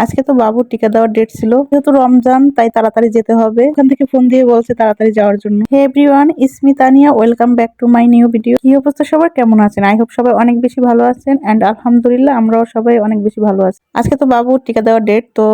আজকে তো বাবুর টিকা দেওয়ার ডেট ছিল, যেহেতু রমজান তাই তাড়াতাড়ি যেতে হবে। ওখান থেকে ফোন দিয়ে বলছে তাড়াতাড়ি যাওয়ার জন্য। Hey everyone, it's me Tania, welcome back to my new video. কি অবস্থা সবার, কেমন আছেন? আই হোপ সবাই অনেক বেশি ভালো আছেন এন্ড আলহামদুলিল্লাহ আমরাও সবাই অনেক বেশি ভালো আছি। আজকে তো বাবুর টিকা দেওয়ার ডেট, তো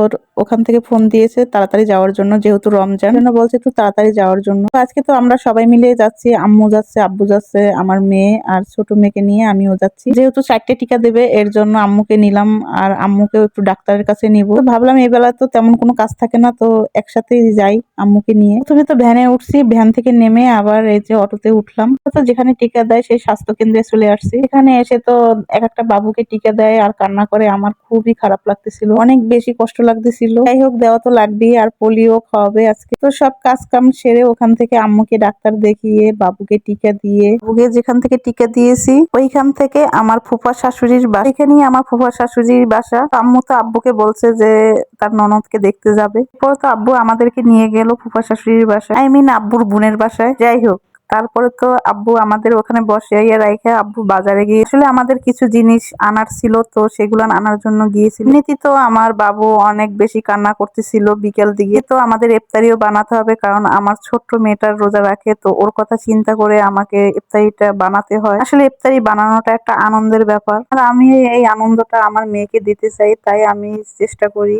ওখান থেকে ফোন দিয়েছে তাড়াতাড়ি যাওয়ার জন্য, যেহেতু রমজান জন্য বলছে একটু তাড়াতাড়ি যাওয়ার জন্য। তো আজকে তো আমরা সবাই মিলে যাচ্ছি, আম্মু যাচ্ছে, আব্বু যাচ্ছে, আমার মেয়ে আর ছোট মেয়েকে নিয়ে আমিও যাচ্ছি। যেহেতু 4টে টিকা দেবে এর জন্য আম্মুকে নিলাম আর আম্মুকেও একটু ডাক্তারের কাছে নিব। তো ভাবলাম এই বেলা তো তেমন কোনো কাজ থাকে না, তো একসাথেই যাই আম্মুকে নিয়ে। প্রথমে তো ভ্যানে উঠছি, ভ্যান থেকে নেমে আবার এই যে অটোতে উঠলাম। তো যেখানে টিকা দেয় সেই স্বাস্থ্য কেন্দ্রে চলে আসছি। এখানে এসে তো এক একটা বাবুকে টিকা দেয় আর কান্না করে, আমার খুবই খারাপ লাগতেছিল, অনেক বেশি কষ্ট লাগতেছিল। যাই হোক, দেওয়া তো লাগবেই, আর পোলিও খাওয়াবে আজকে। তো সব কাজ কাম সেরে ওখান থেকে আম্মুকে ডাক্তার দেখিয়ে বাবুকে টিকা দিয়ে, বাবুকে যেখান থেকে টিকা দিয়েছি ওইখান থেকে আমার ফুফা শাশুড়ির বাসা, এখানেই আমার ফুফা শাশুড়ির বাসা। তো আম্মু তো আব্বুকে বলছে যে তার ননদকে দেখতে যাবে। এরপর তো আব্বু আমাদেরকে নিয়ে গেল ফুফা শাশুড়ির বাসায়, আই মিন আব্বুর বোনের বাসায়। যাই হোক, তারপরে তো আব্বু আমাদের ওখানে বসাইয়া রাইখা আব্বু বাজারে গিয়ে আসলে আমাদের কিছু জিনিস আনার ছিল, তো সেগুলো আনার জন্য গিয়েছিল। এমনিতে তো আমার বাবু অনেক বেশি কান্না করতেছিল বিকেল দিকে। তো আমাদের ইফতারিও বানাতে হবে, কারণ আমার ছোট্ট মেয়েটার রোজা রাখে, তো ওর কথা চিন্তা করে আমাকে ইফতারিটা বানাতে হয়। আসলে ইফতারি বানানোটা একটা আনন্দের ব্যাপার, আর আমি এই আনন্দটা আমার মেয়েকে দিতে চাই, তাই আমি চেষ্টা করি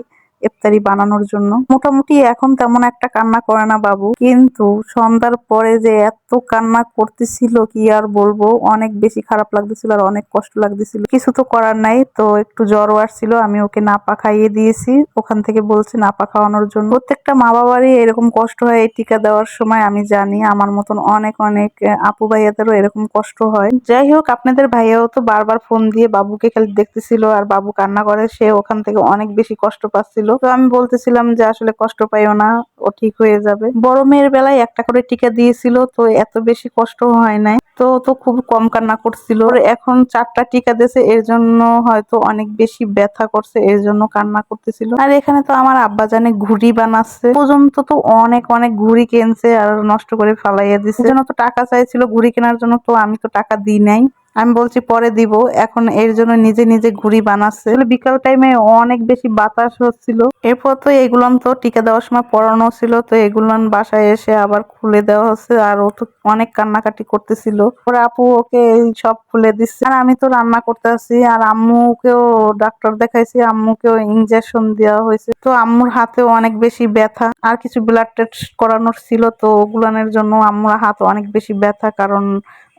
ইফতারি বানানোর জন্য। মোটামুটি এখন তেমন একটা কান্না করে না বাবু, কিন্তু সন্ধ্যার পরে যে এত কান্না করতেছিল কি আর বলবো, অনেক বেশি খারাপ লাগতেছিল আর অনেক কষ্ট লাগতেছিল। কিছু তো করার নাই, তো একটু জ্বরও আসছিল, আমি ওকে নাপা খাইয়ে দিয়েছি। ওখান থেকে বলছে নাপা খাওয়ানোর জন্য। প্রত্যেকটা মা বাবারই এরকম কষ্ট হয় এই টিকা দেওয়ার সময়, আমি জানি আমার মতন অনেক অনেক আপু ভাইয়াদেরও এরকম কষ্ট হয়। যাই হোক, আপনাদের ভাইয়াও তো বারবার ফোন দিয়ে বাবুকে খালি দেখতেছিল আর বাবু কান্না করে, সে ওখান থেকে অনেক বেশি কষ্ট পাচ্ছিল। তো আমি বলতেছিলাম যে আসলে কষ্ট পাইও না, ও ঠিক হয়ে যাবে। বড় মেয়ের বেলায় একটা করে টিকা দিয়েছিল, তো এত বেশি কষ্ট হয় নাই, তো তো খুব কম কান্না করছিল। এখন 4টা টিকা দিয়েছে, এর জন্য হয়তো অনেক বেশি ব্যথা করছে, এর জন্য কান্না করতেছিল। আর এখানে তো আমার আব্বা জানে ঘুড়ি বানাচ্ছে, পর্যন্ত তো অনেক অনেক ঘুড়ি কিনছে আর নষ্ট করে ফালাইয়া দিচ্ছে। এর জন্য তো টাকা চাইছিল ঘুড়ি কেনার জন্য, তো আমি তো টাকা দিই নাই, আমি বলছি পরে দিব। এখন এর জন্য নিজে নিজে ঘুড়ি বানাচ্ছে। বিকাল টাইমে অনেক বেশি বাতাস হচ্ছিল। এরপর তো এগুলান তো টিকা দেওয়ার সময় পরানো ছিল, তো এগুলান বাসায় এসে আবার খুলে দেওয়া হচ্ছে, আর ও তো অনেক কান্নাকাটি করতেছিল। ওর আপু ওকে এই সব খুলে দিচ্ছে, আর আমি তো রান্না করতে আসি, আর আম্মুকেও ডাক্তার দেখাইছি, আম্মুকেও ইনজেকশন দেওয়া হয়েছে। তো আম্মুর হাতেও অনেক বেশি ব্যথা, আর কিছু ব্লাড টেস্ট করানোর ছিল, তো ওগুলানের জন্য আম্মুর হাত অনেক বেশি ব্যথা, কারণ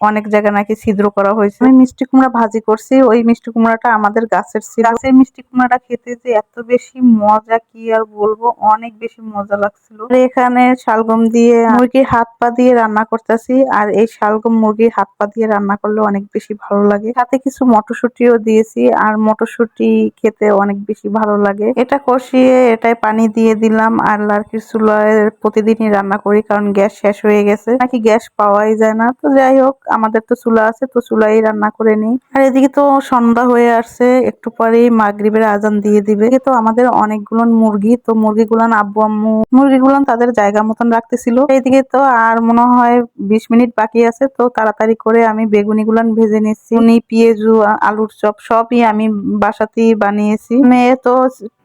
অনেক জায়গায় নাকি ছিদ্র করা হয়েছে। আমি মিষ্টি কুমড়া ভাজি করছি, ওই মিষ্টি কুমড়াটা আমাদের গাছের ছিল। গাছের মিষ্টি কুমড়াটা খেতে যে এত বেশি মজা কি আর বলবো, অনেক বেশি মজা লাগছিল। আর এখানে শালগম দিয়ে মুরগির হাত পা দিয়ে রান্না করতেছি, আর এই শালগম মুরগির হাত পা দিয়ে রান্না করলে অনেক বেশি ভালো লাগে। সাথে কিছু মটরশুঁটিও দিয়েছি, আর মটরশুঁটি খেতে অনেক বেশি ভালো লাগে। এটা কষিয়ে এটাই পানি দিয়ে দিলাম, আর লার্কির চুলায় প্রতিদিনই রান্না করি, কারণ গ্যাস শেষ হয়ে গেছে, নাকি গ্যাস পাওয়াই যায় না। তো যাই হোক, আমাদের তো চুলা আছে, তো চুলাই রান্না করে নিই। আর এদিকে তো সন্ধ্যা হয়ে আসছে, একটু পরেই মাগরিবের আজান দিয়ে দিবে। তো আমাদের অনেকগুলো মুরগি, তো মুরগিগুলান আব্বু আম্মু মুরগিগুলান তাদের জায়গা মতন রাখতেছিল। এইদিকে তো আর মনে হয় 20 মিনিট বাকি আছে, তো তাড়াতাড়ি করে আমি বেগুনি গুলান ভেজে নিচ্ছি। উনি পেঁয়াজু আলুর চপ সবই আমি বাসাতেই বানিয়েছি। মেয়ে তো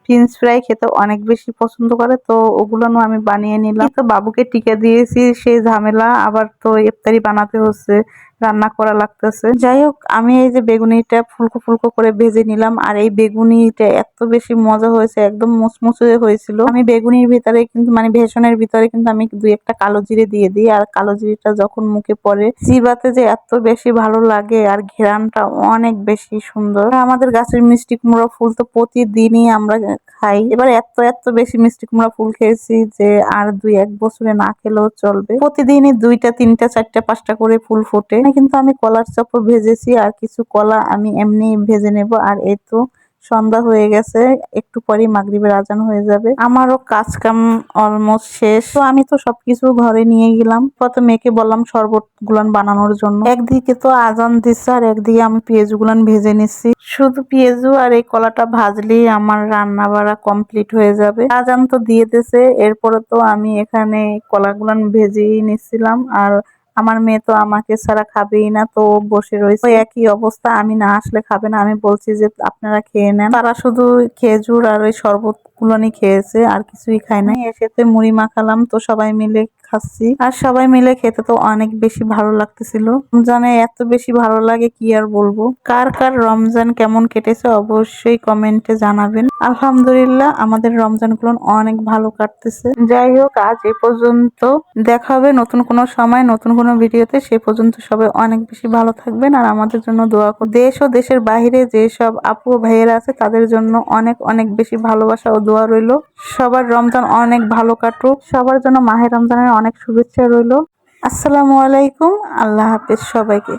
ফ্রেঞ্চ ফ্রাই খেতে অনেক বেশি পছন্দ করে, তো ওগুলো আমি বানিয়ে নিলাম। তো বাবুকে টিকা দিয়েছি, সেই ঝামেলা, আবার তো ইফতারি বানাতে হচ্ছে, রান্না করা লাগতেছে। যাই হোক, আমি এই যে বেগুনিটা ফুলকো ফুলকো করে ভেজে নিলাম, আর এই বেগুনিটা এত বেশি মজা হয়েছে, একদম মুচমুচে হয়েছিল। আমি বেগুনির ভিতরে কিন্তু মানে বেসনের ভিতরে কিন্তু আমি 2-1টা কালো জিরে দিয়ে দিই, আর কালো জিরেটা যখন মুখে পড়ে জিবাতে যে এত বেশি ভালো লাগে, আর ঘ্রাণটা অনেক বেশি সুন্দর। আমাদের গাছের মিষ্টি কুমড়া ফুল তো প্রতিদিনই আমরা খাই। এবার এত এত বেশি মিষ্টি কুমড়া ফুল খেয়েছি যে আর 2-1 বছরে না খেলেও চলবে। প্রতিদিনই 2টা 3টা 4টা 5টা করে ফুল ফোটে। কিন্তু আমি কলার চপও ভেজেছি, আর কিছু কলা আমি এমনি ভেজে নেব। আর এই তো সন্ধ্যা হয়ে গেছে, একটু পরেই মাগরিবের আজান হয়ে যাবে। আমারও কাজ কাম অলমোস্ট শেষ, তো আমি তো সবকিছু ঘরে নিয়ে গেলাম। কত মেয়েকে বললাম শরবত গুলান বানানোর জন্য। একদিকে তো আজান দিচ্ছে, আর একদিকে আমি পেঁয়াজ গুলান ভেজে নিচ্ছি। শুধু পেঁয়াজু আর এই কলাটা ভাজলেই আমার রান্না বাড়া কমপ্লিট হয়ে যাবে। আজান তো দিয়ে দিয়েছে, এরপরে তো আমি এখানে কলাগুলান ভেজেই নিচ্ছিলাম, আর আমার মেয়ে তো আমাকে ছাড়া খাবেই না, তো ও বসে রয়েছে। ওই একই অবস্থা, আমি না আসলে খাবে না। আমি বলছি যে আপনারা খেয়ে নেন। তারা শুধু খেজুর আর ওই শরবত গুলোনি খেয়েছে, আর কিছুই খায় না। এসেতে মুড়ি মাখালাম, তো সবাই মিলে খাচ্ছি। আর সবাই মিলে খেতে তো অনেক বেশি ভালো লাগতেছিল। রমজানে এত বেশি ভালো লাগে কি আর বলবো। কার কার রমজান কেমন কেটেছে অবশ্যই কমেন্টে জানাবেন। আলহামদুলিল্লাহ আমাদের রমজান গুলো অনেক ভালো কাটতেছে। যাই হোক, আজ এ পর্যন্ত। দেখা হবে নতুন কোনো সময় নতুন কোনো ভিডিওতে। সে পর্যন্ত সবাই অনেক বেশি ভালো থাকবেন আর আমাদের জন্য দোয়া করবেন। দেশ ও দেশের বাইরে যেসব আপু ও ভাইয়েরা আছে তাদের জন্য অনেক অনেক বেশি ভালোবাসা ও দোয়া রইল। সবার রমজান অনেক ভালো কাটুক। সবার জন্য মাহে রমজানের অনেক শুভেচ্ছা রইল। আসসালামু আলাইকুম। আল্লাহ হাফেজ সবাইকে।